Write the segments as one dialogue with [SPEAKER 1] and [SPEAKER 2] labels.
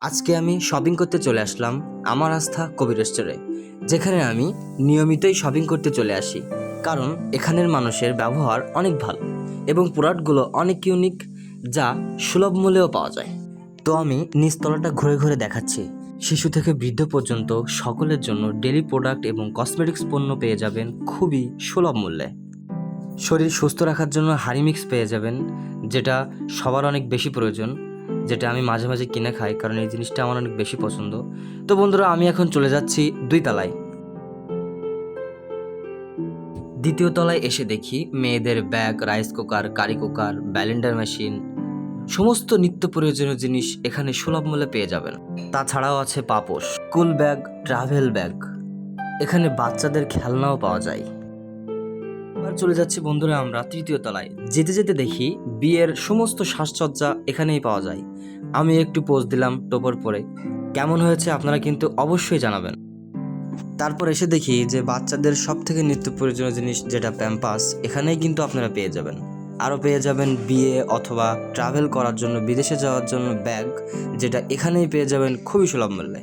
[SPEAKER 1] আজকে আমি শপিং করতে চলে আসলাম আমার আস্থা কবির স্টোরে, যেখানে আমি নিয়মিতই শপিং করতে চলে আসি। কারণ এখানের মানুষের ব্যবহার অনেক ভালো এবং প্রোডাক্টগুলো অনেক ইউনিক, যা সুলভ মূল্যেও পাওয়া যায়। তো আমি নিচতলাটা ঘুরে ঘুরে দেখাচ্ছি। শিশু থেকে বৃদ্ধ পর্যন্ত সকলের জন্য ডেইলি প্রোডাক্ট এবং কসমেটিক্স পণ্য পেয়ে যাবেন খুবই সুলভ মূল্যে। শরীর সুস্থ রাখার জন্য হারি মিক্স পেয়ে যাবেন, যেটা সবার অনেক বেশি প্রয়োজন, যেটা আমি মাঝে মাঝে কিনে খাই কারণ এই জিনিসটা আমার অনেক বেশি পছন্দ। তো বন্ধুরা, আমি এখন চলে যাচ্ছি 2 তলায়। দ্বিতীয় তলায় এসে দেখি মেয়েদের bag, rice cooker, curry cooker, blender machine, সমস্ত নিত্য প্রয়োজনীয় জিনিস এখানে সুলভ মূল্যে পেয়ে যাবেন। তাছাড়াও আছে পাপোশ, স্কুল ব্যাগ, ট্রাভেল ব্যাগ, এখানে বাচ্চাদের খেলনাও পাওয়া যায়। এবার চলে যাচ্ছি বন্ধুরা আমরা 3য় তলায়। যেতে যেতে দেখি বিয়ের সমস্ত সাজসজ্জা এখানেই পাওয়া যায়। আমি একটু পোজ দিলাম টোপর পরে, কেমন হয়েছে আপনারা কিন্তু অবশ্যই জানাবেন। তারপর এসে দেখি যে বাচ্চাদের সব থেকে নিত্য প্রয়োজনীয় জিনিস যেটা প্যাম্পাস, এখানেই কিন্তু আপনারা পেয়ে যাবেন। আরও পেয়ে যাবেন বিয়ে অথবা ট্রাভেল করার জন্য, বিদেশে যাওয়ার জন্য ব্যাগ, যেটা এখানেই পেয়ে যাবেন খুবই সুলভ মূল্যে।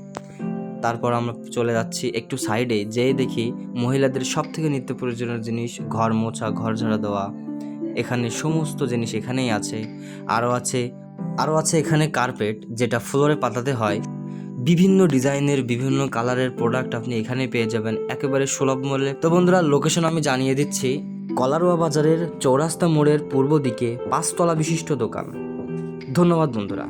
[SPEAKER 1] তারপর আমরা চলে যাচ্ছি একটু সাইডে, যেয়ে দেখি মহিলাদের সব থেকে নিত্য প্রয়োজনীয় জিনিস, ঘর মোছা, ঘর ঝাড়া দেওয়া, এখানে সমস্ত জিনিস এখানেই আছে। আরও আছে এখানে কার্পেট, যেটা ফ্লোরে পাতাতে হয়। বিভিন্ন ডিজাইনের, বিভিন্ন কালারের প্রোডাক্ট আপনি এখানে পেয়ে যাবেন একেবারে সুলভ মূল্যে। তো বন্ধুরা, লোকেশন আমি জানিয়ে দিচ্ছি। কলারোয়া বাজারের চৌরাস্তা মোড়ের পূর্ব দিকে 5 তলা বিশিষ্ট দোকান। ধন্যবাদ বন্ধুরা।